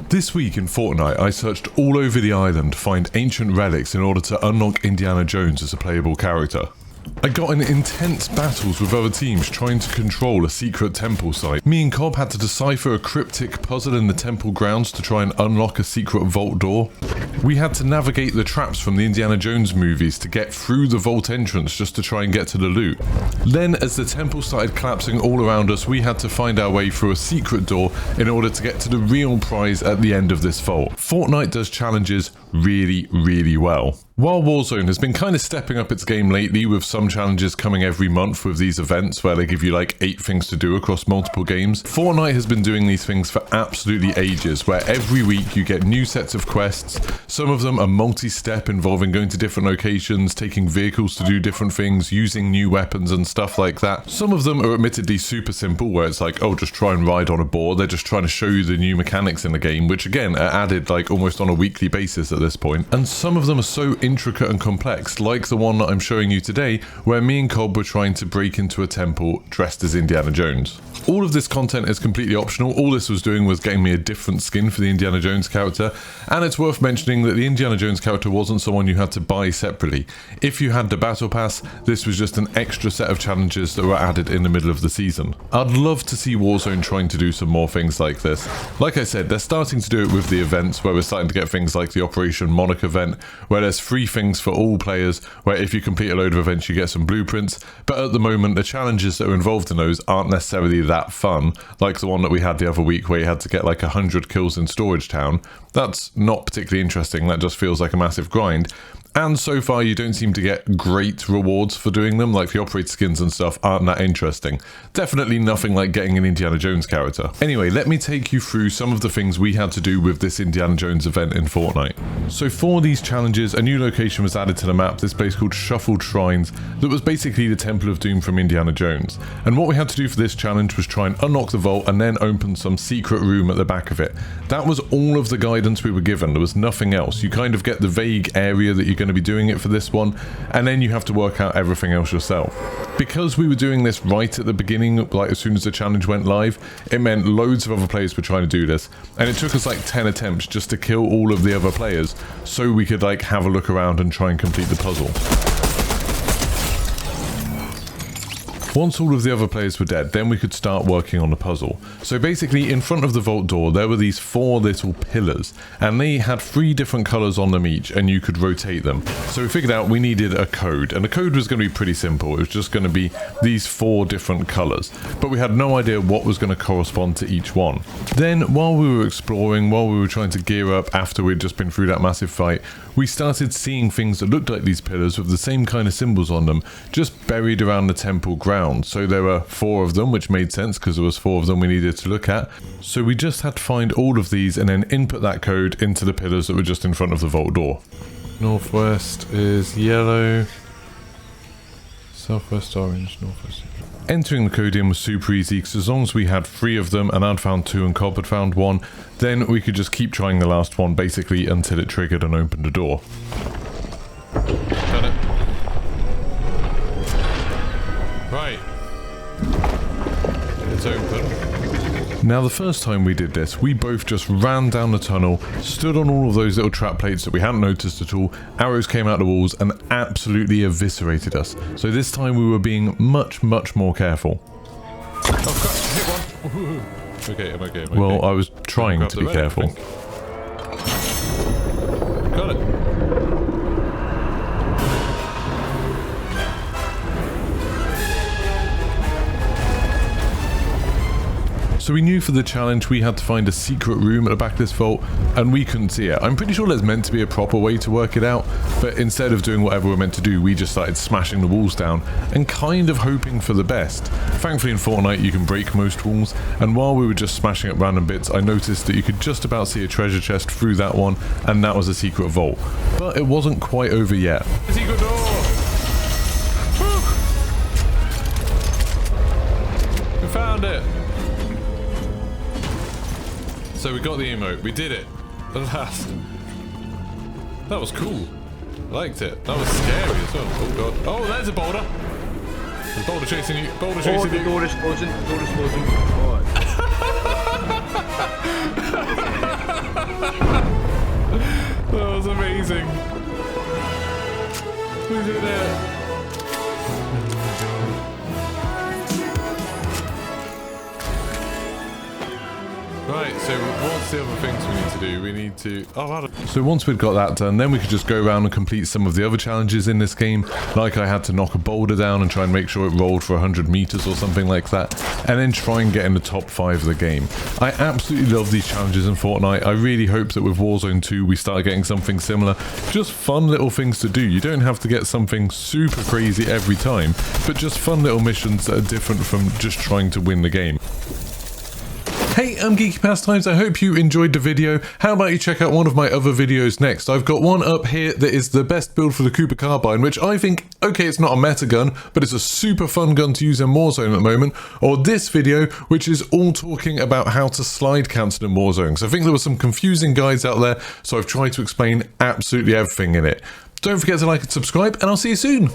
This week in Fortnite, I searched all over the island to find ancient relics in order to unlock Indiana Jones as a playable character. I got in intense battles with other teams trying to control a secret temple site. Me and Cobb had to decipher a cryptic puzzle in the temple grounds to try and unlock a secret vault door. We had to navigate the traps from the Indiana Jones movies to get through the vault entrance just to try and get to the loot. Then, as the temple started collapsing all around us, we had to find our way through a secret door in order to get to the real prize at the end of this vault. Fortnite does challenges really well. While Warzone has been kind of stepping up its game lately with some challenges coming every month with these events where they give you like 8 things to do across multiple games, Fortnite has been doing these things for absolutely ages, where every week you get new sets of quests. Some of them are multi-step, involving going to different locations, taking vehicles to do different things, using new weapons and stuff like that. Some of them are admittedly super simple, where it's like, oh, just try and ride on a board. They're just trying to show you the new mechanics in the game, which again are added like almost on a weekly basis at this point. And some of them are so intricate and complex, like the one that I'm showing you today, where me and Cobb were trying to break into a temple dressed as Indiana Jones. All of this content is completely optional. All this was doing was getting me a different skin for the Indiana Jones character, and it's worth mentioning that the Indiana Jones character wasn't someone you had to buy separately. If you had the battle pass, this was just an extra set of challenges that were added in the middle of the season. I'd love to see Warzone trying to do some more things like this. Like I said, they're starting to do it with the events, where we're starting to get things like the Operation Monarch event, where there's free things for all players, where if you complete a load of events you get some blueprints, but at the moment the challenges that are involved in those aren't necessarily that fun, like the one that we had the other week where you had to get like 100 kills in Storage Town. That's not particularly interesting, that just feels like a massive grind. And so far you don't seem to get great rewards for doing them, like the operator skins and stuff aren't that interesting. Definitely nothing like getting an Indiana Jones character. Anyway, let me take you through some of the things we had to do with this Indiana Jones event in Fortnite. So for these challenges, a new location was added to the map, this place called Shuffled Shrines, that was basically the Temple of Doom from Indiana Jones. And what we had to do for this challenge was try and unlock the vault and then open some secret room at the back of it. That was all of the guidance we were given, there was nothing else. You kind of get the vague area that you're going to be doing it for this one, and then you have to work out everything else yourself. Because we were doing this right at the beginning, like as soon as the challenge went live, it meant loads of other players were trying to do this, and it took us like 10 attempts just to kill all of the other players so we could like have a look around and try and complete the puzzle. Once all of the other players were dead, then we could start working on the puzzle. So basically, in front of the vault door, there were these 4 little pillars, and they had 3 different colors on them each, and you could rotate them. So we figured out we needed a code, and the code was going to be pretty simple. It was just going to be these 4 different colors, but we had no idea what was going to correspond to each one. Then, while we were exploring, while we were trying to gear up after we'd just been through that massive fight, we started seeing things that looked like these pillars with the same kind of symbols on them, just buried around the temple ground. So there were 4 of them, which made sense because there was 4 of them we needed to look at. So we just had to find all of these and then input that code into the pillars that were just in front of the vault door. Northwest is yellow, southwest orange, northwest. Entering the code in was super easy because as long as we had 3 of them and I'd found 2 and Cobb had found 1, then we could just keep trying the last one basically until it triggered and opened the door. Done it. Right. It's open. Now the first time we did this, we both just ran down the tunnel, stood on all of those little trap plates that we hadn't noticed at all, arrows came out the walls and absolutely eviscerated us. So this time we were being much more careful. Oh crap, hit one! Okay, I'm okay. Well, I was trying to be careful. Got it. So we knew for the challenge we had to find a secret room at the back of this vault, and we couldn't see it. I'm pretty sure there's meant to be a proper way to work it out, but instead of doing whatever we're meant to do, we just started smashing the walls down and kind of hoping for the best. Thankfully in Fortnite you can break most walls, and while we were just smashing up random bits, I noticed that you could just about see a treasure chest through that one, and that was a secret vault. But it wasn't quite over yet. The secret door! We found it! So we got the emote, we did it, at last. That was cool, I liked it, that was scary as well. Oh god, oh there's a boulder. There's a boulder chasing you, boulder chasing you. The door is closing, the door is closing. amazing. We did it. Right, so what's the other things we need to do? We need to... So once we'd got that done, then we could just go around and complete some of the other challenges in this game. Like I had to knock a boulder down and try and make sure it rolled for 100 meters or something like that. And then try and get in the top 5 of the game. I absolutely love these challenges in Fortnite. I really hope that with Warzone 2 we start getting something similar. Just fun little things to do. You don't have to get something super crazy every time, but just fun little missions that are different from just trying to win the game. Hey, I'm Geeky Pastimes. I hope you enjoyed the video. How about you check out one of my other videos next? I've got one up here that is the best build for the Cooper Carbine, which I think, okay, it's not a meta gun, but it's a super fun gun to use in Warzone at the moment. Or this video, which is all talking about how to slide cancel in Warzone. So I think there were some confusing guides out there, so I've tried to explain absolutely everything in it. Don't forget to like and subscribe, and I'll see you soon.